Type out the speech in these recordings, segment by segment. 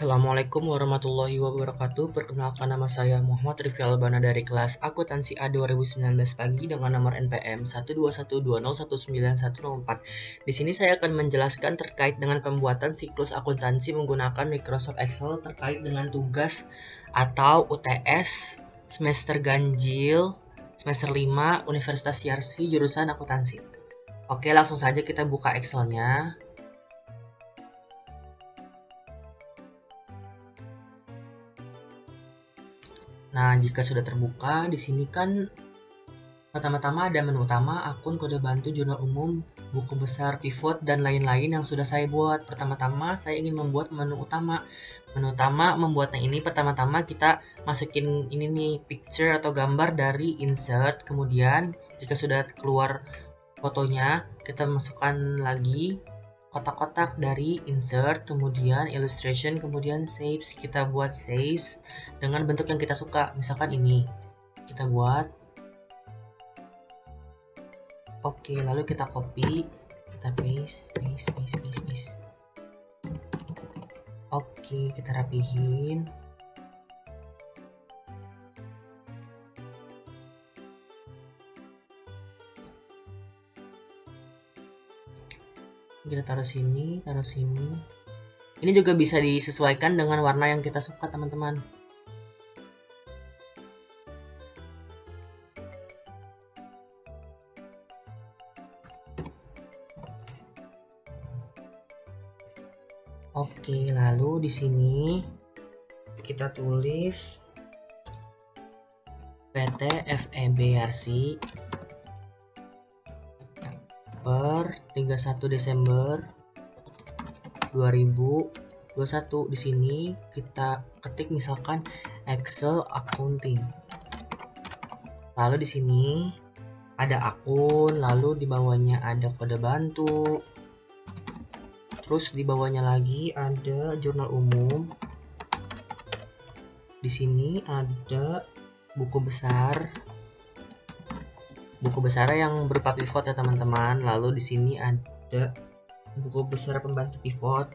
Assalamualaikum warahmatullahi wabarakatuh. Perkenalkan, nama saya Muhammad Rifki Albana dari kelas Akuntansi A 2019 pagi dengan nomor NPM 121201914. Di sini saya akan menjelaskan terkait dengan pembuatan siklus akuntansi menggunakan Microsoft Excel terkait dengan tugas atau UTS semester ganjil semester 5 Universitas Yarsi jurusan akuntansi. Oke, langsung saja kita buka Excel-nya. Nah, jika sudah terbuka, di sini kan pertama-tama ada menu utama, akun, kode bantu, jurnal umum, buku besar, pivot, dan lain-lain yang sudah saya buat. Pertama-tama saya ingin membuat menu utama. Menu utama membuatnya ini pertama-tama kita masukin ini nih, picture atau gambar dari insert. Kemudian jika sudah keluar fotonya, kita masukkan lagi kotak-kotak dari insert, kemudian illustration, kemudian saves. Kita buat saves dengan bentuk yang kita suka, misalkan ini kita buat. Oke, lalu kita copy, kita paste. Oke, kita rapihin. Kita taruh sini. Ini juga bisa disesuaikan dengan warna yang kita suka, teman-teman. Oke, lalu di sini kita tulis PT FEB Yarsi per 31 Desember 2021. Di sini kita ketik misalkan Excel Accounting. Lalu di sini ada akun, lalu di bawahnya ada kode bantu. Terus di bawahnya lagi ada jurnal umum. Di sini ada buku besar. Buku besar yang berupa pivot ya, teman-teman. Lalu di sini ada buku besar pembantu pivot.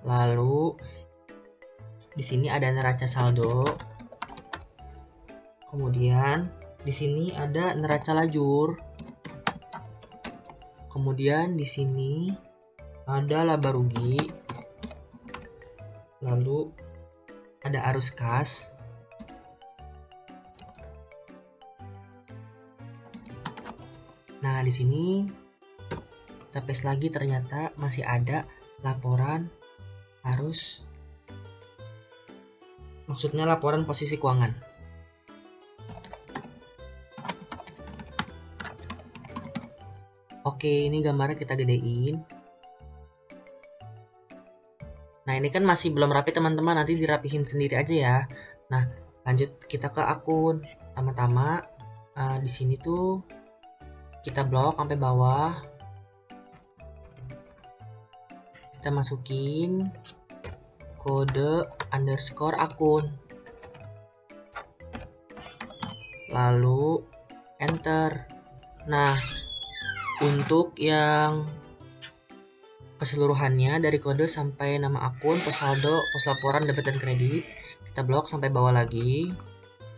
Lalu di sini ada neraca saldo. Kemudian di sini ada neraca lajur. Kemudian di sini ada laba rugi. Lalu ada arus kas. Nah, di sini kita paste lagi, ternyata masih ada laporan arus. Maksudnya laporan posisi keuangan. Oke, ini gambarnya kita gedein. Nah, ini kan masih belum rapi, teman-teman. Nanti dirapihin sendiri aja ya. Nah, lanjut kita ke akun. Pertama-tama di sini tuh kita blok sampai bawah. Kita masukin kode underscore akun. Lalu enter. Nah, untuk yang keseluruhannya dari kode sampai nama akun, pos saldo, pos laporan, debit dan kredit, kita blok sampai bawah lagi.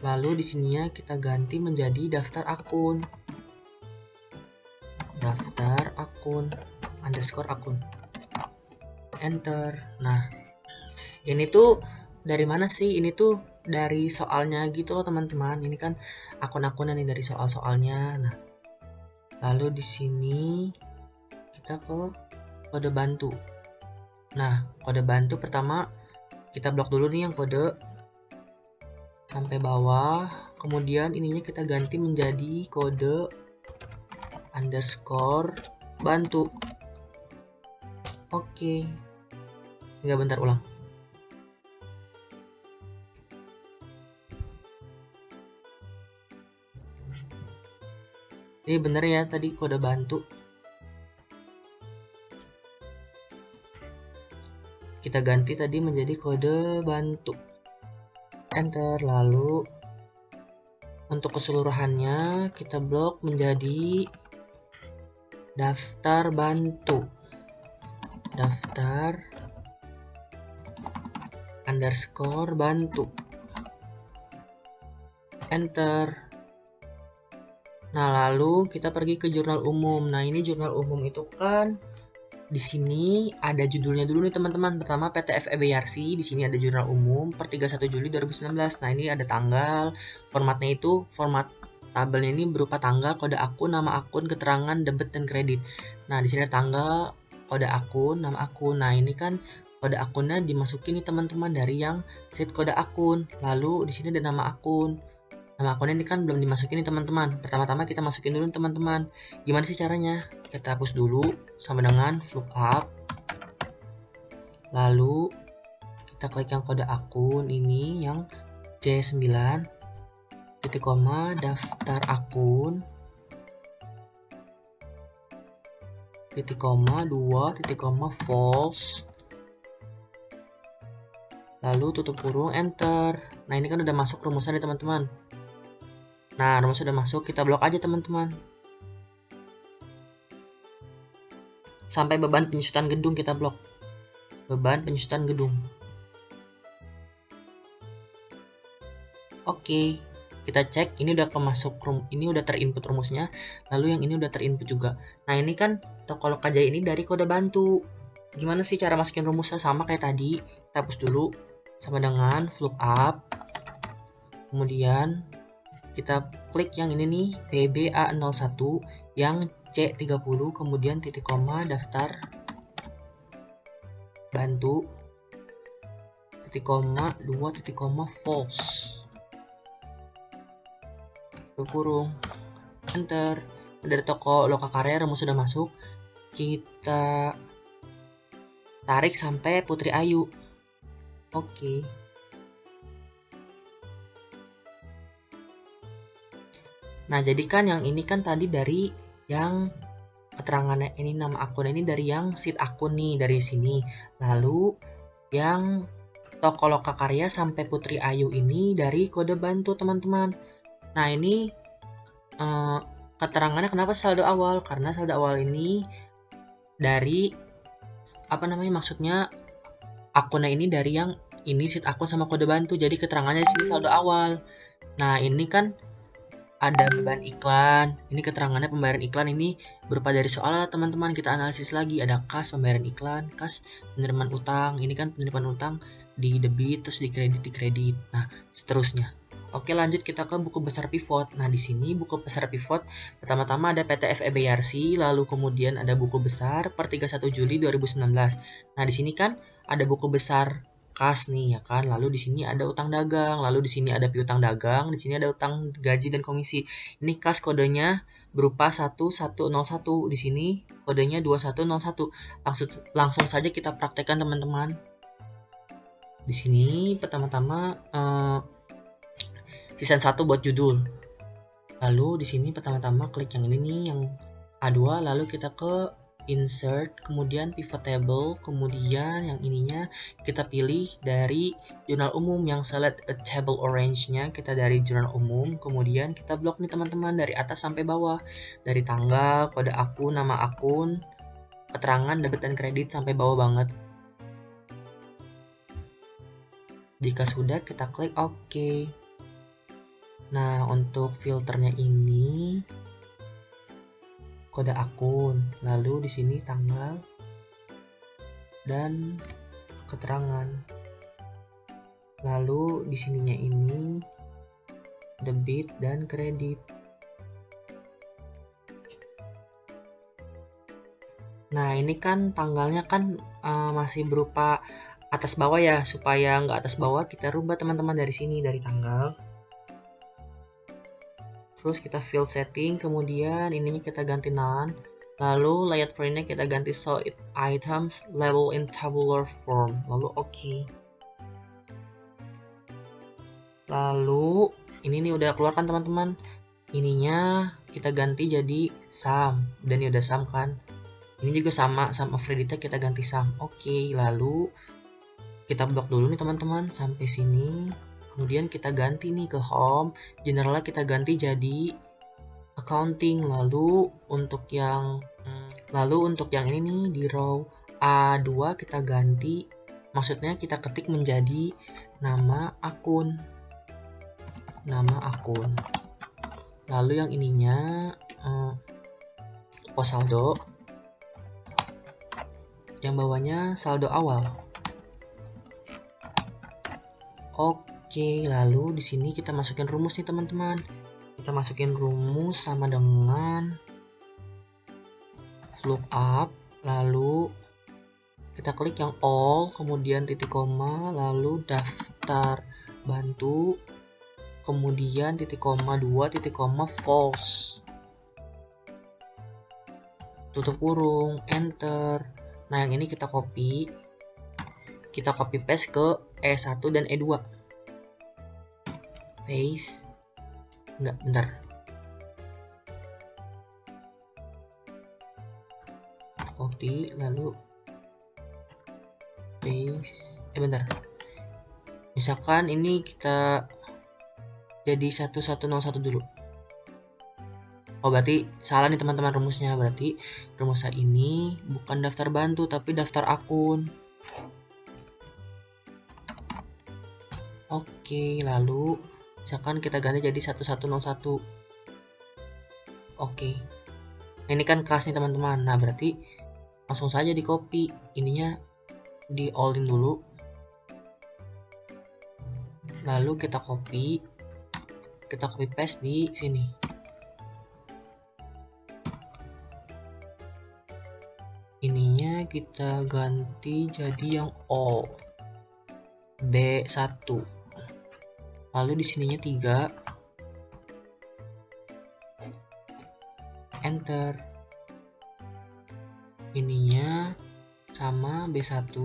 Lalu di sininya kita ganti menjadi daftar akun. Daftar akun underscore akun. Enter. Nah, ini tuh dari mana sih? Ini tuh dari soalnya gitu loh, teman-teman. Ini kan akun-akunnya nih dari soal-soalnya. Nah, lalu di sini kita ke kode bantu. Nah, kode bantu pertama kita blok dulu nih yang kode sampai bawah. Kemudian ininya kita ganti menjadi kode underscore bantu. Oke. Enggak, bentar, ulang. Ini bener ya tadi kode bantu. Kita ganti tadi menjadi kode bantu. Enter. Lalu untuk keseluruhannya kita blok menjadi daftar bantu. daftar underscore bantu, enter. Nah, lalu kita pergi ke jurnal umum. Nah, ini jurnal umum itu kan di sini ada judulnya dulu nih teman-teman. Pertama PT FEBRC, di sini ada jurnal umum per 31 Juli 2019. Nah, ini ada tanggal. Formatnya itu format tabelnya ini berupa tanggal, kode akun, nama akun, keterangan, debit dan kredit. Nah, di sini ada tanggal, kode akun, nama akun. Nah, ini kan kode akunnya dimasukin nih teman-teman dari yang sheet kode akun. Lalu di sini ada nama akun. Nama akunnya ini kan belum dimasukin nih teman-teman. Pertama-tama kita masukin dulu teman-teman. Gimana sih caranya? Kita hapus dulu sama dengan lookup. Lalu kita klik yang kode akun ini yang C9 titik koma daftar akun titik koma 2 titik koma false. Lalu tutup kurung, enter. Nah, ini kan udah masuk rumusan nih teman-teman. Nah, rumus sudah masuk, kita blok aja teman-teman. Sampai beban penyusutan gedung kita blok. Beban penyusutan gedung. Oke, kita cek ini udah kemasuk ini udah terinput rumusnya, lalu yang ini udah terinput juga. Nah, ini kan Toko Lokajaya ini dari kode bantu. Gimana sih cara masukin rumusnya? Sama kayak tadi. Kita hapus dulu sama dengan lookup. Kemudian kita klik yang ini nih, PBA01 yang C30, kemudian titik koma daftar bantu titik koma 2 titik koma false. Kurung, enter. Dari Toko Lokakarya rumus sudah masuk. Kita tarik sampai Putri Ayu. Oke. Nah, jadi kan yang ini kan tadi dari yang keterangannya ini, nama akun ini dari yang sheet akun nih, dari sini. Lalu yang Toko Lokakarya sampai Putri Ayu ini dari kode bantu teman-teman. Nah, ini keterangannya kenapa saldo awal? Karena saldo awal ini dari maksudnya akunnya ini dari yang ini sheet akun sama kode bantu. Jadi keterangannya di sini saldo awal. Nah, ini kan ada beban iklan. Ini keterangannya pembayaran iklan ini berupa dari soal teman-teman. Kita analisis lagi, ada kas pembayaran iklan, kas penerimaan utang. Ini kan penerimaan utang di debit terus di kredit. Nah, seterusnya. Oke, lanjut kita ke buku besar pivot. Nah, di sini buku besar pivot pertama-tama ada PT FEBRC, lalu kemudian ada buku besar per 31 Juli 2019. Nah, di sini kan ada buku besar kas nih ya kan, lalu di sini ada utang dagang, lalu di sini ada piutang dagang, di sini ada utang gaji dan komisi. Ini kas kodenya berupa 1101, di sini kodenya 2101. Langsung saja kita praktekkan teman-teman. Di sini pertama-tama season 1 buat judul. Lalu di sini pertama-tama klik yang ini nih, yang A2, lalu kita ke insert, kemudian pivot table, kemudian yang ininya kita pilih dari jurnal umum, yang select a table orange-nya kita dari jurnal umum, kemudian kita blok nih teman-teman dari atas sampai bawah, dari tanggal, kode akun, nama akun, keterangan, debit dan kredit sampai bawah banget. Jika sudah, kita klik OK. Nah, untuk filternya ini kode akun, lalu di sini tanggal dan keterangan. Lalu di sininya ini debit dan kredit. Nah, ini kan tanggalnya kan masih berupa atas bawah ya, supaya nggak atas bawah kita rubah teman-teman dari sini, dari tanggal. Terus kita fill setting, kemudian ininya kita ganti none. Lalu layout printnya kita ganti show it items label in tabular form. Lalu OK. Lalu ini nih udah keluar kan teman-teman. Ininya kita ganti jadi sum. Dan ini udah sum kan. Ini juga sama, sum of creditnya kita ganti sum. OK. Lalu kita blok dulu nih teman-teman sampai sini. Kemudian kita ganti nih ke home, generalnya kita ganti jadi accounting. Lalu untuk yang ini nih di row A2 kita ganti, maksudnya kita ketik menjadi nama akun. Lalu yang ininya saldo. Yang bawahnya saldo awal. Oke, lalu di sini kita masukin rumus nih teman-teman. Kita masukin rumus sama dengan lookup, lalu kita klik yang all, kemudian titik koma, lalu daftar bantu, kemudian titik koma 2 titik koma false, tutup kurung, enter. Nah yang ini kita copy paste ke E1 dan E2. Paste, enggak, bentar. Copy, lalu paste, bentar. Misalkan ini kita jadi 1101 dulu. Oh berarti salah nih teman-teman rumusnya. Berarti rumusnya ini bukan daftar bantu tapi daftar akun. Oke, lalu misalkan kita ganti jadi 1101. Oke. Nah, ini kan kelas nih teman-teman. Nah berarti langsung saja di copy, ininya di all-in dulu, lalu kita copy paste di sini. Ininya kita ganti jadi yang all, B1, lalu di sininya 3, enter. Ininya sama B1,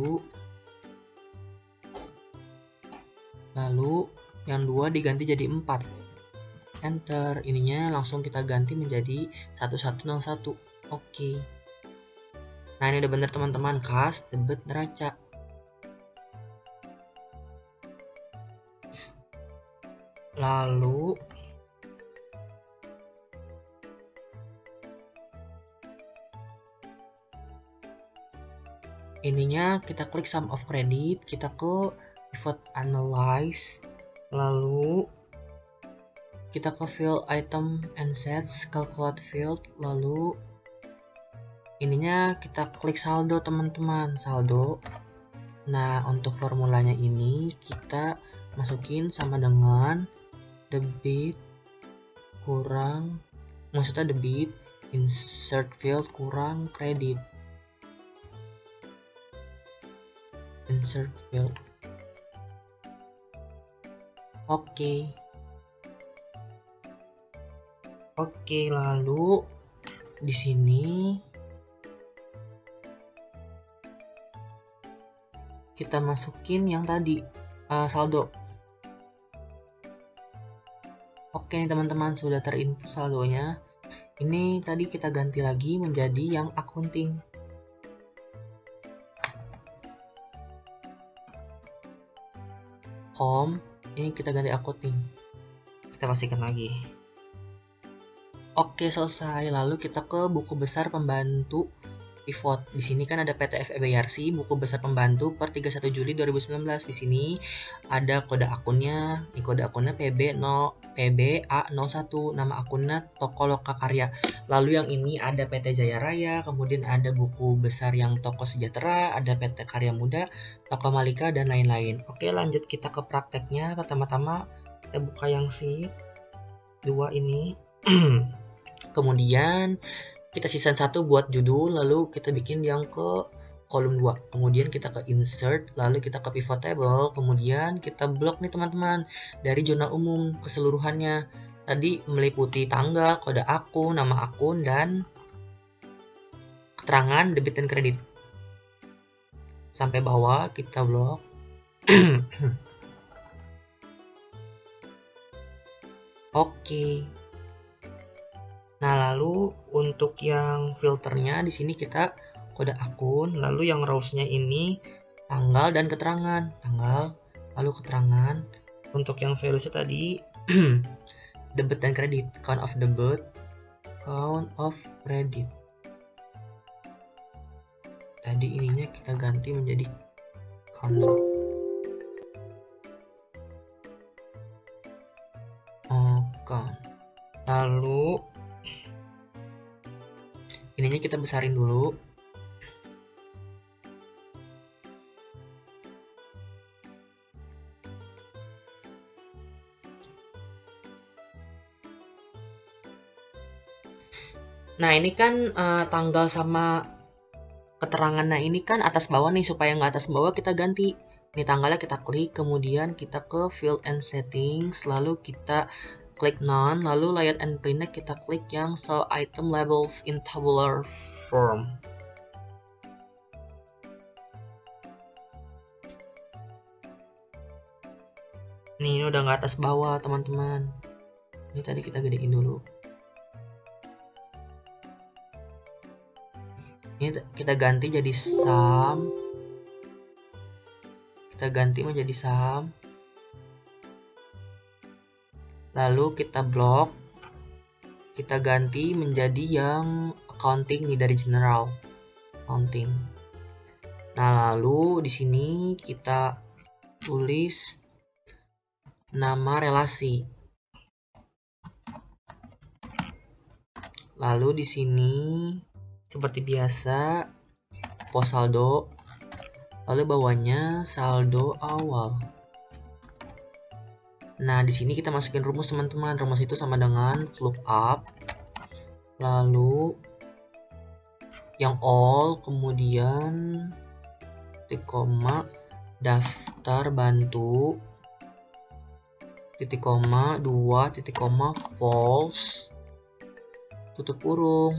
lalu yang 2 diganti jadi 4, enter. Ininya langsung kita ganti menjadi 1101. Oke. Nah ini udah bener teman-teman, kas debit neraca. Lalu ininya kita klik sum of credit, kita ke pivot analyze, lalu kita ke field item and sets, calculate field, lalu ininya kita klik saldo teman-teman, saldo. Nah untuk formulanya ini kita masukin sama dengan debit kurang, maksudnya debit insert field kurang kredit, insert field. Oke, lalu di sini kita masukin yang tadi saldo. Oke nih teman-teman, sudah terinput saldonya. Ini tadi kita ganti lagi menjadi yang accounting. Home, ini kita ganti accounting. Kita pastikan lagi. Oke, selesai. Lalu kita ke buku besar pembantu pivot. Di sini kan ada PT FEBRC, buku besar pembantu per 31 Juli 2019. Di sini ada kode akunnya. Ini kode akunnya PBA01, nama akunnya Toko Lokakarya. Lalu yang ini ada PT Jaya Raya, kemudian ada buku besar yang Toko Sejahtera, ada PT Karya Muda, Toko Malika, dan lain-lain. Oke, lanjut kita ke prakteknya. Pertama-tama kita buka yang sheet 2 ini. Kemudian kita season 1 buat judul, lalu kita bikin yang ke kolom 2. Kemudian kita ke insert, lalu kita ke pivot table, kemudian kita blok nih teman-teman dari jurnal umum keseluruhannya. Tadi meliputi tanggal, kode akun, nama akun, dan keterangan debit dan kredit. Sampai bawah kita blok. Oke. Nah, lalu untuk yang filternya di sini kita kode akun, lalu yang rows-nya ini tanggal dan keterangan. Tanggal, lalu keterangan. Untuk yang values-nya tadi debit dan kredit, count of debit, count of credit. Tadi ininya kita ganti menjadi count. Count. Lalu ininya kita besarin dulu. Nah ini kan tanggal sama keterangan. Nah ini kan atas bawah nih, supaya nggak atas bawah kita ganti. Ini tanggalnya kita klik, kemudian kita ke field and settings, lalu kita klik none, lalu layout and printnya kita klik yang show item labels in tabular form. Nih ini udah nggak atas bawah teman-teman. Ini tadi kita gedein dulu. Ini kita ganti jadi sum. Kita ganti menjadi sum. Lalu kita blok. Kita ganti menjadi yang accounting nih, dari general accounting. Nah, lalu di sini kita tulis nama relasi. Lalu di sini seperti biasa pos saldo, lalu bawahnya saldo awal. Nah, di sini kita masukin rumus teman-teman. Rumus itu sama dengan lookup, lalu yang all, kemudian titik koma, daftar bantu, titik koma, 2, titik koma, false, tutup kurung,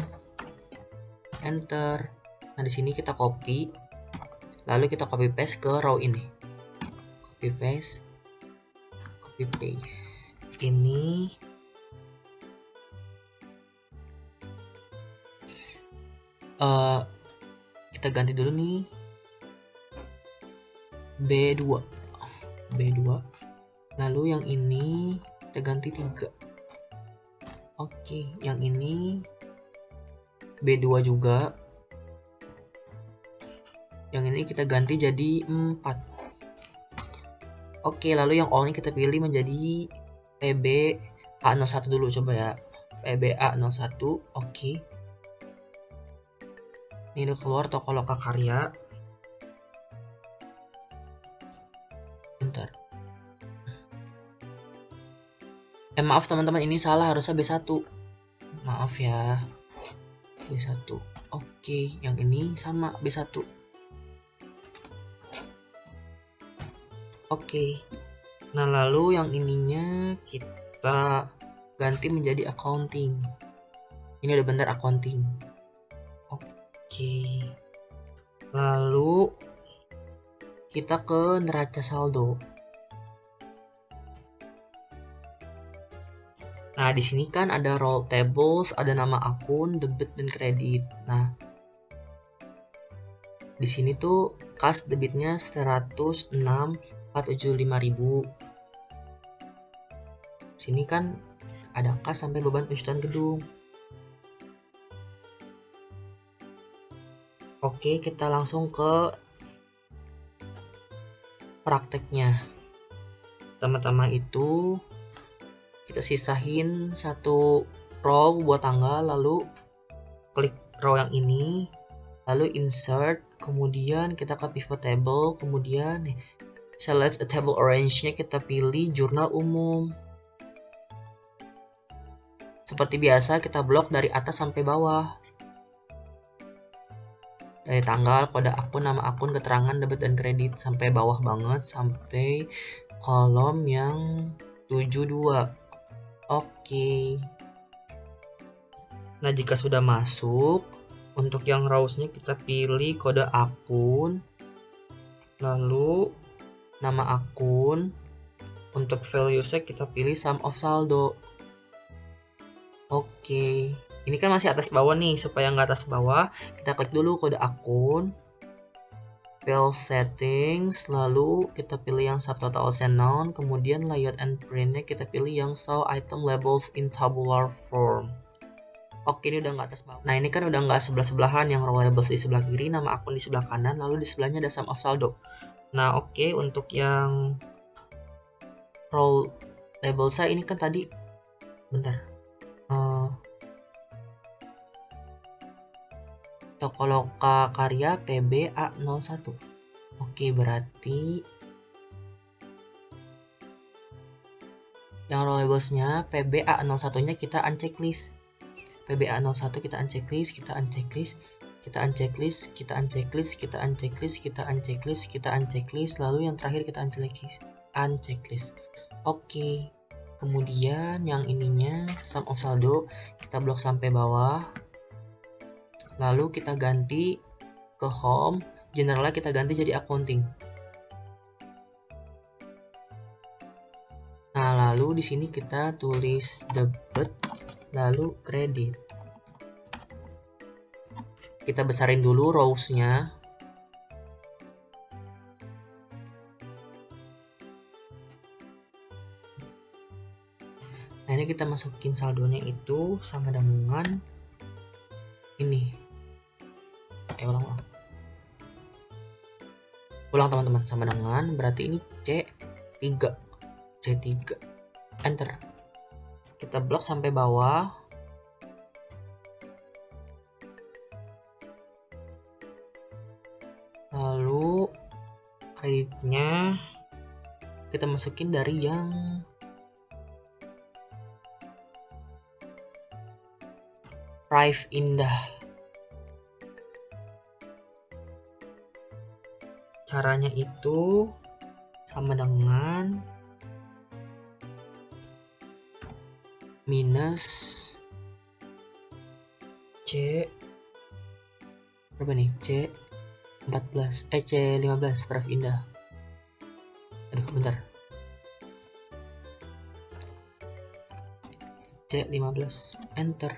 enter. Nah, di sini kita copy, lalu kita copy paste ke row ini. Copy paste. Ini kita ganti dulu nih B2. Lalu yang ini kita ganti 3. Oke, yang ini B2 juga. Yang ini kita ganti jadi 4. Oke, lalu yang all ini kita pilih menjadi PBA01 dulu, coba ya. PBA01. Oke. Ini udah keluar toko lokakarya. Bentar. Maaf teman-teman, ini salah, harusnya B1. Maaf ya. B1. Oke, yang ini sama B1. Oke. Nah, lalu yang ininya kita ganti menjadi accounting. Ini udah bener accounting. Oke. Lalu kita ke neraca saldo. Nah, di sini kan ada roll tables, ada nama akun, debit dan kredit. Nah, di sini tuh kas debitnya 106.475.000. Sini kan ada kas sampai beban penjualan gedung. Oke, kita langsung ke prakteknya. Pertama-tama itu kita sisahin satu row buat tanggal, lalu klik row yang ini, lalu insert, kemudian kita ke pivot table, kemudian select a table orange-nya kita pilih jurnal umum. Seperti biasa kita blok dari atas sampai bawah. Dari tanggal, kode akun, nama akun, keterangan debit dan kredit sampai bawah banget, sampai kolom yang 72. Oke. Nah, jika sudah masuk, untuk yang rows-nya kita pilih kode akun, lalu nama akun. Untuk values-nya kita pilih sum of saldo. Oke. Ini kan masih atas bawah nih, supaya nggak atas bawah, kita klik dulu kode akun, file settings, lalu kita pilih yang subtotal and noun, kemudian layout and print-nya kita pilih yang show item labels in tabular form. Oke, ini udah nggak atas bawah. Nah, ini kan udah nggak sebelah-sebelahan, yang row labels di sebelah kiri, nama akun di sebelah kanan, lalu di sebelahnya ada sum of saldo. Nah, oke, untuk yang row label saya ini kan tadi, bentar, Tokoloka Karya PBA01. Oke, berarti yang row labelsnya PBA01-nya kita unchecklist. PBA01 kita unchecklist, kita unchecklist, kita unchecklist, kita unchecklist, kita unchecklist, kita unchecklist, kita unchecklist, lalu yang terakhir kita unchecklist. Oke. Kemudian yang ininya sum of saldo kita blok sampai bawah. Lalu kita ganti ke home, generalnya kita ganti jadi accounting. Nah, lalu di sini kita tulis debit, lalu kredit. Kita besarin dulu rows-nya. Nah, ini kita masukin saldonya itu sama dengan ini. Ulang teman-teman, sama dengan berarti ini C3. Enter. Kita blok sampai bawah. Lalu kreditnya kita masukin dari yang Prive Indah. Caranya itu sama dengan minus C berapa nih? C15 Prive Indah. Aduh, bentar. C15, enter.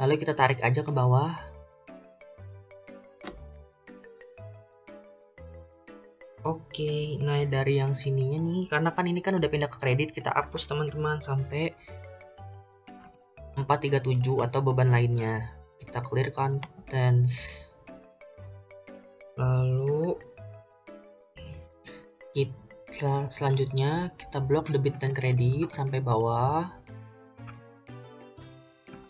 Lalu kita tarik aja ke bawah. Oke, nah dari yang sininya nih, karena kan ini kan udah pindah ke kredit, kita hapus teman-teman sampai 437 atau beban lainnya. Kita clear contents. Lalu selanjutnya kita blok debit dan kredit sampai bawah.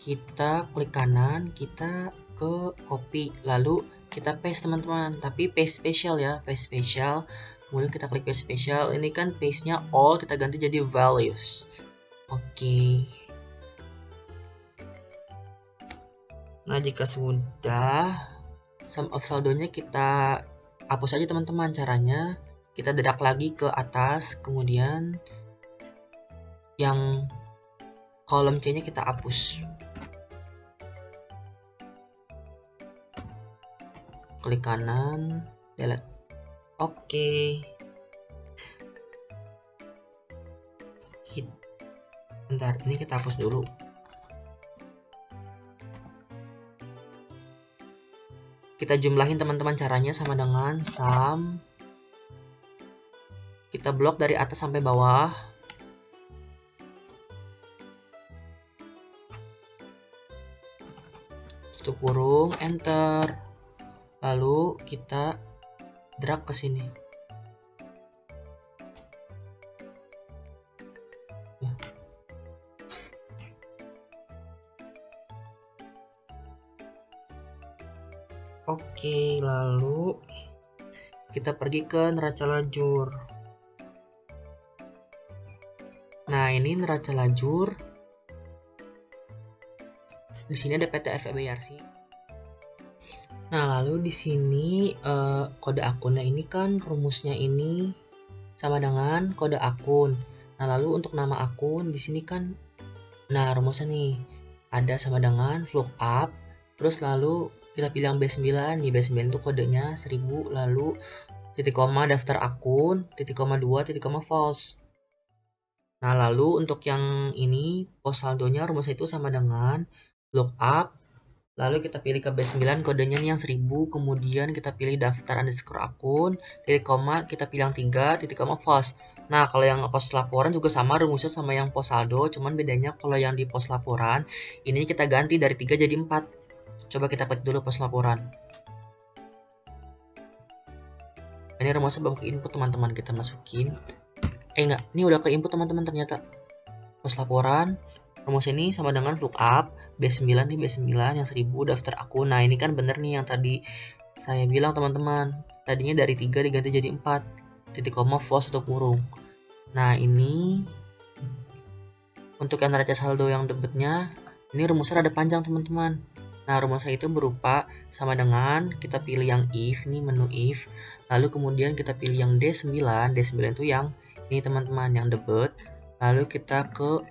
Kita klik kanan, kita ke copy, lalu kita paste teman-teman, tapi paste spesial ya, paste spesial. Kemudian kita klik paste spesial, ini kan paste-nya all, kita ganti jadi values. Oke. Nah, jika sudah, sum of saldonya kita hapus aja teman-teman. Caranya kita drag lagi ke atas, kemudian yang kolom C-nya kita hapus. Klik kanan, delete. Oke. Bentar, ini kita hapus dulu. Kita jumlahin teman-teman, caranya sama dengan sum. Kita blok dari atas sampai bawah. Tutup kurung, enter. Lalu kita drag ke sini. Oke, lalu kita pergi ke neraca lajur. Nah, ini neraca lajur. Di sini ada PT FEBRC. Nah, lalu di sini kode akunnya ini kan rumusnya ini sama dengan kode akun. Nah, lalu untuk nama akun di sini kan, nah rumusnya nih ada sama dengan lookup, terus lalu kita pilih yang B9 nih, B9 itu kodenya 1000, lalu titik koma daftar akun, titik koma 2, titik koma false. Nah, lalu untuk yang ini pos saldonya rumusnya itu sama dengan lookup, lalu kita pilih ke B9, kodenya nih yang 1000, kemudian kita pilih daftar underscore akun, titik koma, kita pilih yang 3, titik koma false. Nah, kalau yang pos laporan juga sama rumusnya sama yang pos saldo, cuman bedanya kalau yang di pos laporan, ini kita ganti dari 3 jadi 4. Coba kita klik dulu pos laporan. Ini rumusnya belum ke input teman-teman, kita masukin. Enggak, ini udah ke input teman-teman ternyata. Pos laporan, rumus ini sama dengan lookup B9 nih, B9 yang 1000 daftar akun. Nah, ini kan bener nih yang tadi saya bilang teman-teman. Tadinya dari 3 diganti jadi 4. Titik koma false atau kurung. Nah, ini untuk yang neraca saldo yang debitnya, ini rumusnya rada panjang teman-teman. Nah, rumusnya itu berupa sama dengan kita pilih yang if nih, menu if, lalu kemudian kita pilih yang D9 itu yang ini teman-teman, yang debit, lalu kita ke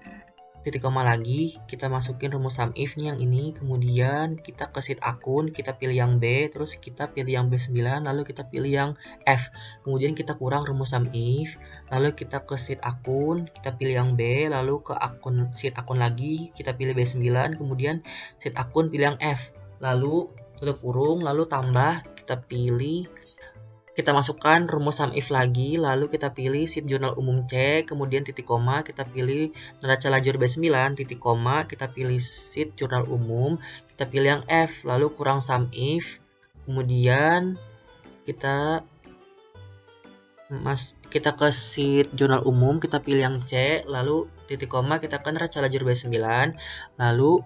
titik koma lagi, kita masukin rumus sum if nih yang ini, kemudian kita ke sheet akun, kita pilih yang B, terus kita pilih yang B9, lalu kita pilih yang F, kemudian kita kurang rumus sum if, lalu kita ke sheet akun, kita pilih yang B, lalu ke akun sheet akun lagi, kita pilih B9, kemudian sheet akun pilih yang F, lalu tutup kurung, lalu tambah, kita masukkan rumus sum if lagi, lalu kita pilih sheet jurnal umum C, kemudian titik koma, kita pilih neraca lajur B9, titik koma, kita pilih sheet jurnal umum, kita pilih yang F, lalu kurang sum if, kemudian kita ke sheet jurnal umum, kita pilih yang C, lalu titik koma, kita ke neraca lajur B9, lalu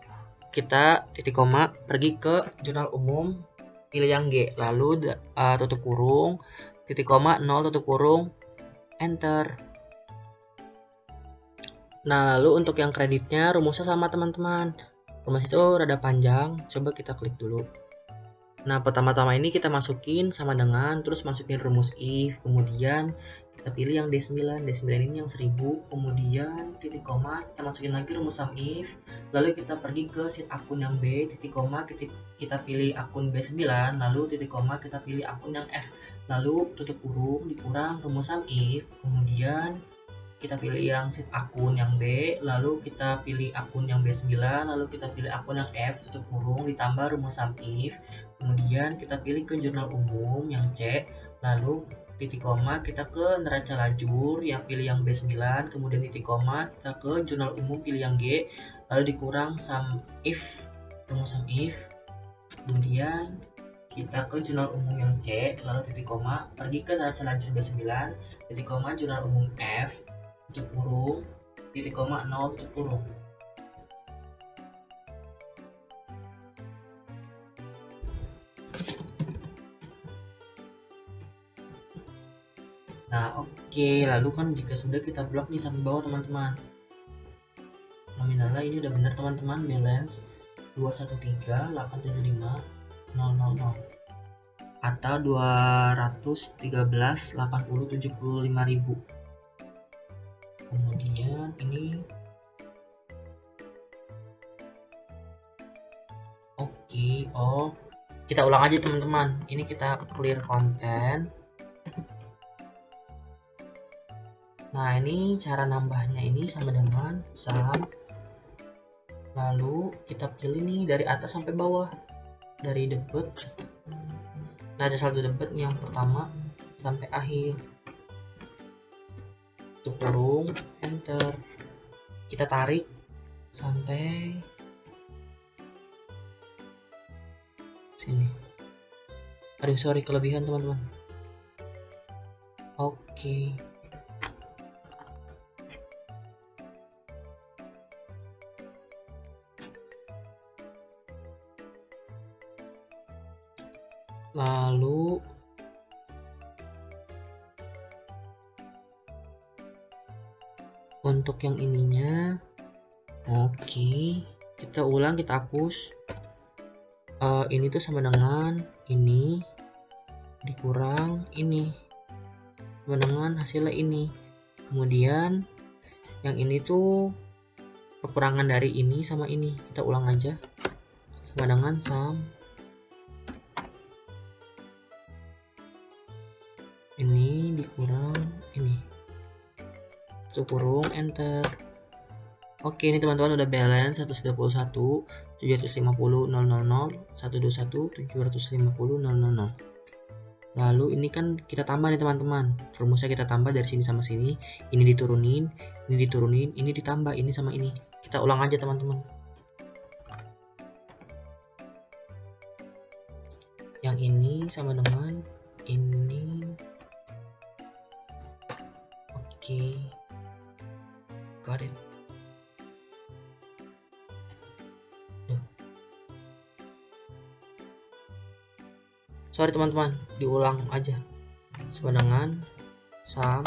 kita titik koma, pergi ke jurnal umum, pilih yang G, lalu tutup kurung, titik koma, 0, tutup kurung, enter. Nah, lalu untuk yang kreditnya rumusnya sama teman-teman. Rumus itu rada panjang, coba kita klik dulu. Nah, pertama-tama ini kita masukin sama dengan, terus masukin rumus if, kemudian kita pilih yang D9 ini yang 1000, kemudian titik koma, kita masukin lagi rumus sum if, lalu kita pergi ke sheet akun yang B, titik koma, kita pilih akun B9, lalu titik koma, kita pilih akun yang F, lalu tutup kurung, dikurang rumus sum if, kemudian kita pilih yang sheet akun yang B, lalu kita pilih akun yang B9, lalu kita pilih akun yang F, tutup kurung, ditambah rumus sum if, kemudian kita pilih ke jurnal umum yang C, lalu titik koma, kita ke neraca lajur yang pilih yang B9, kemudian titik koma, kita ke jurnal umum pilih yang G, lalu dikurang sum if, rumus sum if, kemudian kita ke jurnal umum yang C, lalu titik koma, pergi ke neraca lajur B9, titik koma, jurnal umum F, tutup kurung, titik koma, 0, tutup kurung. Nah, oke, lalu kan jika sudah kita blok nih sampai bawah teman-teman. Nominalnya ini udah benar teman-teman, balance 213.875.000 atau 213.80.75.000. Kemudian ini kita ulang aja teman-teman. Ini kita clear konten. Nah, ini cara nambahnya ini sama dengan sum, lalu kita pilih nih dari atas sampai bawah, dari debit, neraca saldo debit yang pertama sampai akhir, tutup kurung, enter, kita tarik sampai sini. Aduh, sorry, kelebihan teman-teman. Oke. Lalu untuk yang ininya, oke, kita ulang, kita hapus. Ini tuh sama dengan ini dikurang ini sama dengan hasilnya ini. Kemudian yang ini tuh kekurangan dari ini sama ini, kita ulang aja, sama dengan sum ini dikurang ini, tutup kurung, enter. Oke, ini teman-teman udah balance 121, 750, 000, 121, 750, 000. Lalu ini kan kita tambah nih teman-teman. Rumusnya kita tambah dari sini sama sini. Ini diturunin, ini ditambah, ini sama ini. Kita ulang aja teman-teman. Yang ini sama dengan ini. Oke. Got it. Sorry teman-teman, diulang aja. Sama dengan sum,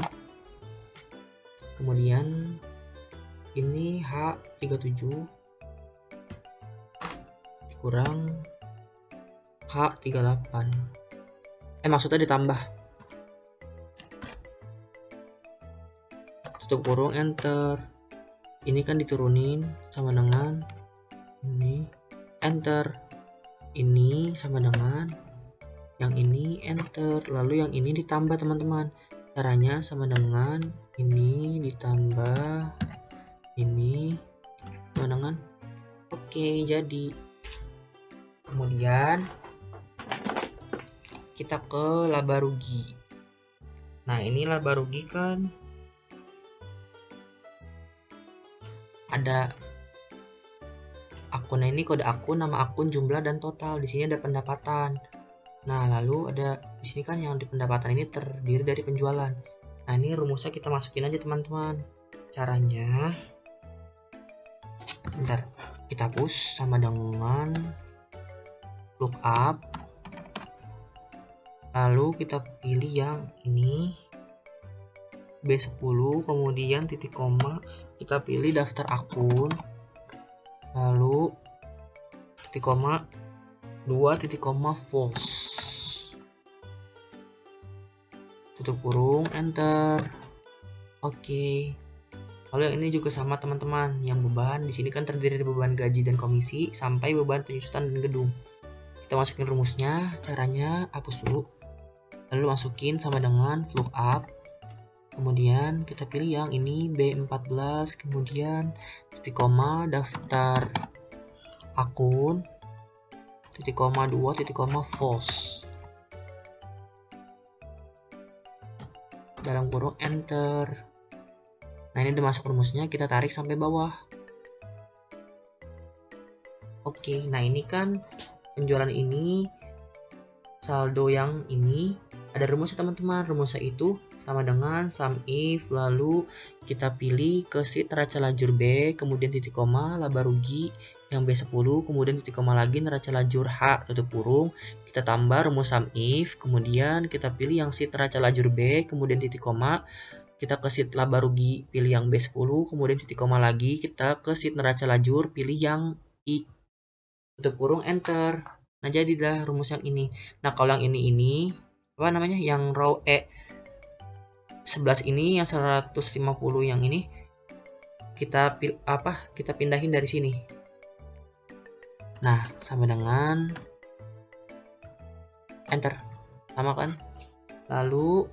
kemudian ini H37 dikurang H38. Maksudnya ditambah. Tutup kurung, enter. Ini kan diturunin sama dengan ini, enter. Ini sama dengan yang ini, enter. Lalu yang ini ditambah teman-teman. Caranya sama dengan ini ditambah ini sama dengan oke, jadi. Kemudian kita ke laba rugi. Nah, ini laba rugi kan ada akunnya, ini kode akun, nama akun, jumlah, dan total. Di sini ada pendapatan. Nah, lalu ada di sini kan yang di pendapatan ini terdiri dari penjualan. Nah, ini rumusnya kita masukin aja teman-teman. Caranya, bentar, kita push sama dengan lookup. Lalu kita pilih yang ini B10, kemudian titik koma, kita pilih daftar akun, lalu titik koma 2 titik koma false, tutup kurung, enter. Oke. Lalu yang ini juga sama teman-teman. Yang beban di sini kan terdiri dari beban gaji dan komisi sampai beban penyusutan dan gedung. Kita masukin rumusnya. Caranya hapus dulu. Lalu masukin sama dengan lookup. Kemudian kita pilih yang ini B14, kemudian titik koma daftar akun, titik koma 2 titik koma false, dalam kurung, enter. Nah, ini udah masuk rumusnya, kita tarik sampai bawah. Oke, nah ini kan penjualan ini, saldo yang ini, ada rumusnya teman-teman. Rumusnya itu sama dengan sum if, lalu kita pilih ke sheet neraca lajur B, kemudian titik koma, laba rugi yang B10, kemudian titik koma lagi neraca lajur H, tutup kurung, kita tambah rumus sum if, kemudian kita pilih yang sheet neraca lajur B, kemudian titik koma, kita ke sheet laba rugi, pilih yang B10, kemudian titik koma lagi, kita ke sheet neraca lajur, pilih yang I, tutup kurung, enter. Nah, jadilah rumus yang ini. Nah, kalau yang ini apa namanya, yang row E11 ini, yang 150 yang ini, kita pindahin dari sini. Nah, sama dengan enter, sama kan. Lalu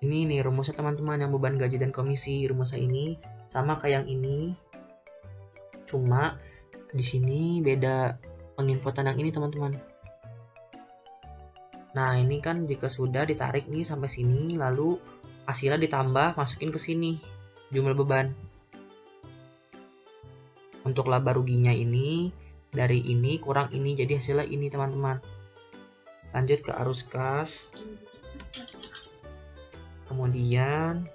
ini nih rumusnya teman-teman, yang beban gaji dan komisi. Rumusnya ini sama kayak yang ini, cuma di sini beda penginputan yang ini teman-teman. Nah, ini kan jika sudah ditarik nih sampai sini, lalu hasilnya ditambah, masukin ke sini jumlah beban. Untuk laba ruginya ini dari ini kurang ini, jadi hasilnya ini teman-teman. Lanjut ke arus kas. Kemudian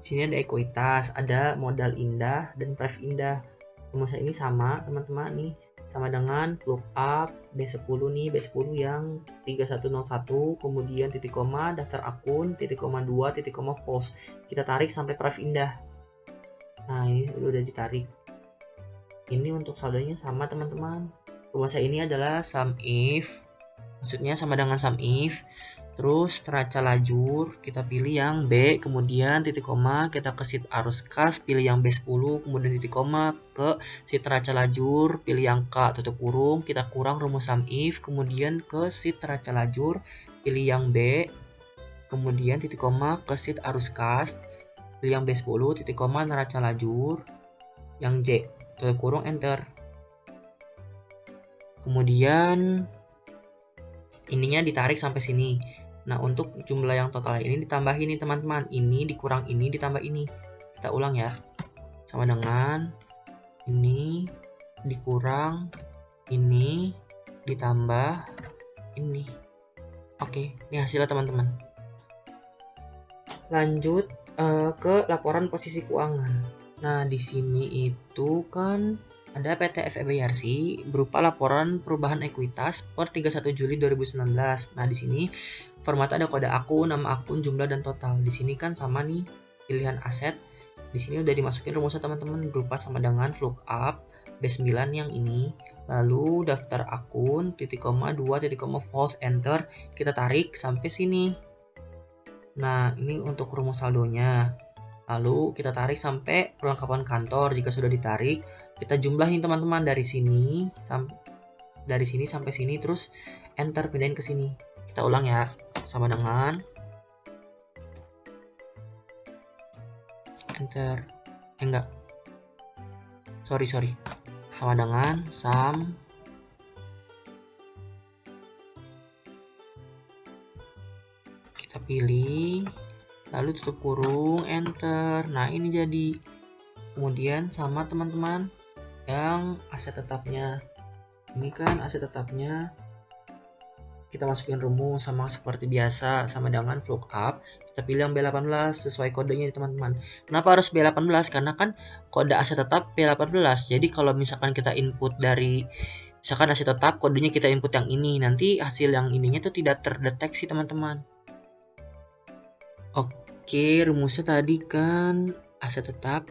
sini ada ekuitas, ada modal indah dan pref indah. Rumusnya ini sama teman-teman nih, sama dengan lookup B10 nih, B10 yang 3101, kemudian titik koma daftar akun, titik koma 2 titik koma false. Kita tarik sampai pref indah. Nah, ini udah ditarik. Ini untuk saldonya sama teman-teman. Rumusnya ini adalah sum if, maksudnya sama dengan sum if. Terus neraca lajur kita pilih yang B, kemudian titik koma kita ke sheet arus kas, pilih yang B10, kemudian titik koma ke sheet neraca lajur, pilih yang K, tutup kurung, kita kurang rumus sum if, kemudian ke sheet neraca lajur, pilih yang B, kemudian titik koma ke sheet arus kas, pilih yang B10, titik koma neraca lajur, yang J, tutup kurung, enter. Kemudian ininya ditarik sampai sini. Nah, untuk jumlah yang total ini ditambahin nih teman-teman. Ini dikurang ini ditambah ini. Kita ulang ya. Sama dengan ini dikurang ini ditambah ini. Oke, ini hasilnya teman-teman. Lanjut ke laporan posisi keuangan. Nah, di sini itu kan ada PT FEB Yarsi berupa laporan perubahan ekuitas per 31 Juli 2019. Nah, di sini formatnya ada kode akun, nama akun, jumlah, dan total. Di sini kan sama nih pilihan aset. Di sini udah dimasukin rumusnya teman-teman, berupa sama dengan lookup B9 yang ini. Lalu daftar akun, titik koma 2, titik koma false, enter. Kita tarik sampai sini. Nah, ini untuk rumus saldonya. Lalu kita tarik sampai perlengkapan kantor. Jika sudah ditarik, kita jumlahin teman-teman dari sini sampai sini, terus enter, pindahin ke sini. Kita ulang ya, sama dengan enter. Enggak. Sorry. Sama dengan sum kita pilih, lalu tutup kurung, enter. Nah, ini jadi. Kemudian sama teman-teman yang aset tetapnya. Ini kan aset tetapnya. Kita masukin rumus sama seperti biasa, sama dengan lookup. Kita pilih yang B18 sesuai kodenya teman-teman. Kenapa harus B18? Karena kan kode aset tetap B18. Jadi kalau misalkan kita input dari misalkan aset tetap, kodenya kita input yang ini, nanti hasil yang ininya tuh tidak terdeteksi teman-teman. Oke, rumusnya tadi kan aset tetap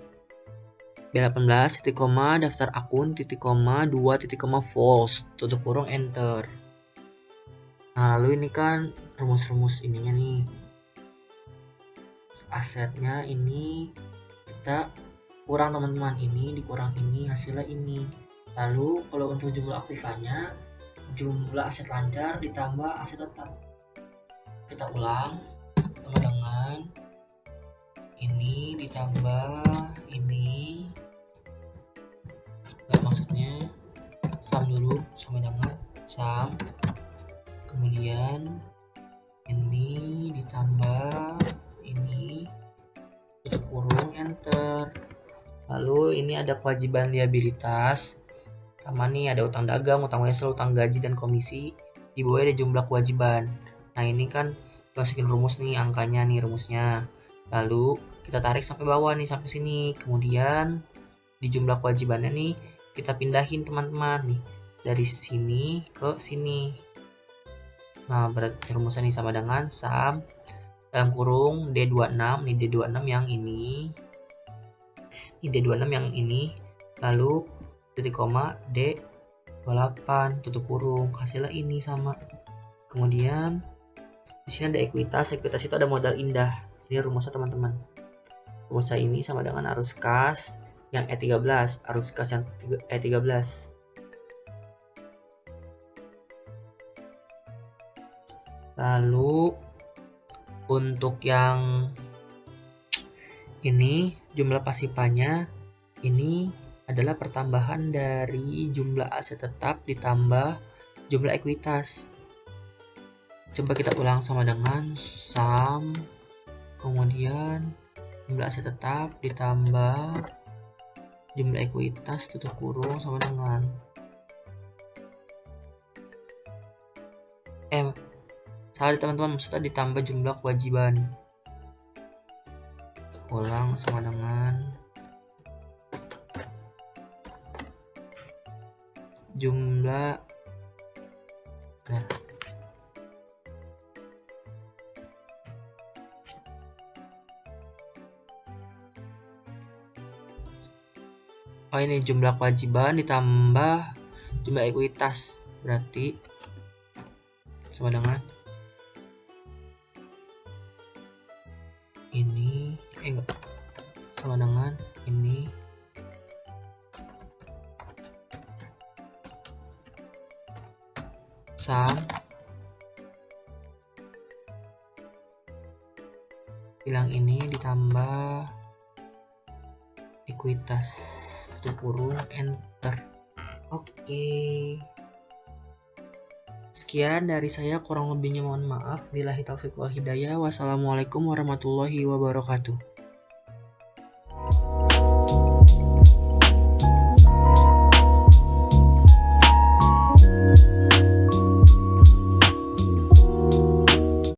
B18, titik koma, daftar akun, titik koma, 2, titik koma, false, tutup kurung, enter. Nah, lalu ini kan rumus-rumus ininya nih. Asetnya ini kita kurang teman-teman, ini dikurang ini, hasilnya ini. Lalu kalau untuk jumlah aktifannya, jumlah aset lancar ditambah aset tetap. Kita ulang sama dengan ini ditambah ini. Maksudnya sum dulu, sama dengan sum, kemudian ini ditambah ini, tutup kurung, enter. Lalu ini ada kewajiban liabilitas, sama nih ada utang dagang, utang wesel, utang gaji, dan komisi. Di bawah ada jumlah kewajiban. Nah, ini kan masukin rumus nih, angkanya nih rumusnya. Lalu kita tarik sampai bawah nih, sampai sini. Kemudian di jumlah kewajibannya nih kita pindahin teman-teman nih dari sini ke sini. Nah, berarti rumusnya nih sama dengan sum dalam kurung D26, nih D26 yang ini. Ini D26 yang ini. Lalu titik koma D28, tutup kurung, hasilnya ini sama. Kemudian di sini ada ekuitas itu ada modal indah. Ini rumusnya teman-teman. Rumusnya ini sama dengan arus kas yang E13, arus kas yang E13. Lalu untuk yang ini jumlah pasifanya ini adalah pertambahan dari jumlah aset tetap ditambah jumlah ekuitas. Coba kita ulang sama dengan sum, kemudian jumlah aset tetap ditambah jumlah ekuitas, tutup kurung, sama dengan salah teman-teman, maksudnya ditambah jumlah kewajiban. Ulang sama dengan jumlah. Nah, oh, ini jumlah kewajiban ditambah jumlah ekuitas, berarti sama dengan ini, enggak, sama dengan ini sum bilang ini ditambah ekuitas tutup kurung enter. Oke. Sekian dari saya, kurang lebihnya mohon maaf. Billahi taufiq wal hidayah. Wassalamualaikum warahmatullahi wabarakatuh.